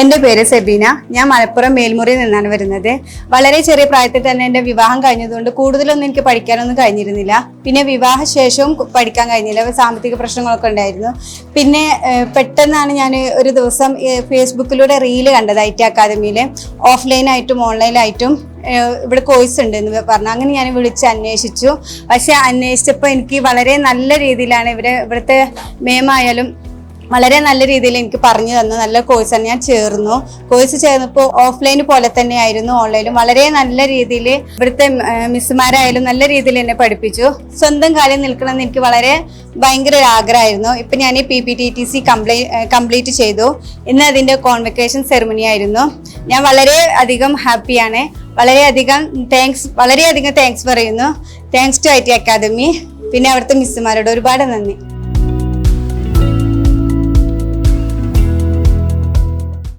എൻ്റെ പേര് സെബീന. ഞാൻ മലപ്പുറം മേൽമുറിയിൽ നിന്നാണ് വരുന്നത്. വളരെ ചെറിയ പ്രായത്തിൽ തന്നെ എൻ്റെ വിവാഹം കഴിഞ്ഞതുകൊണ്ട് കൂടുതലൊന്നും എനിക്ക് പഠിക്കാനൊന്നും കഴിഞ്ഞിരുന്നില്ല. പിന്നെ വിവാഹശേഷവും പഠിക്കാൻ കഴിഞ്ഞില്ല, സാമ്പത്തിക പ്രശ്നങ്ങളൊക്കെ ഉണ്ടായിരുന്നു. പിന്നെ പെട്ടെന്നാണ് ഞാൻ ഒരു ദിവസം ഫേസ്ബുക്കിലൂടെ റീല് കണ്ടത്. IT അക്കാദമിയിൽ ഓഫ്ലൈനായിട്ടും ഓൺലൈനായിട്ടും ഇവിടെ കോഴ്സ് ഉണ്ട് എന്ന് പറഞ്ഞു. അങ്ങനെ ഞാൻ വിളിച്ച് അന്വേഷിച്ചു. പക്ഷെ അന്വേഷിച്ചപ്പോൾ എനിക്ക് വളരെ നല്ല രീതിയിലാണ് ഇവിടുത്തെ മേമായാലും വളരെ നല്ല രീതിയിൽ എനിക്ക് പറഞ്ഞു തന്നു. നല്ല കോഴ്സാണ്. ഞാൻ ചേർന്നു. കോഴ്സ് ചേർന്നപ്പോൾ ഓഫ്ലൈൻ പോലെ തന്നെ ആയിരുന്നു ഓൺലൈനും. വളരെ നല്ല രീതിയിൽ ഇവിടുത്തെ മിസ്സുമാരായാലും നല്ല രീതിയിൽ എന്നെ പഠിപ്പിച്ചു. സ്വന്തം കാലിൽ നിൽക്കണമെന്ന് എനിക്ക് ഭയങ്കര ഒരു ആഗ്രഹമായിരുന്നു. ഇപ്പം ഞാൻ PPTTC കംപ്ലീറ്റ് ചെയ്തു. ഇന്ന് അതിൻ്റെ കോൺവെക്കേഷൻ സെറിമണി ആയിരുന്നു. ഞാൻ വളരെയധികം ഹാപ്പിയാണ്. വളരെയധികം താങ്ക്സ് പറയുന്നു. Thanks to IT academy. പിന്നെ അവിടുത്തെ മിസ്സുമാരോട് ഒരുപാട് നന്ദി.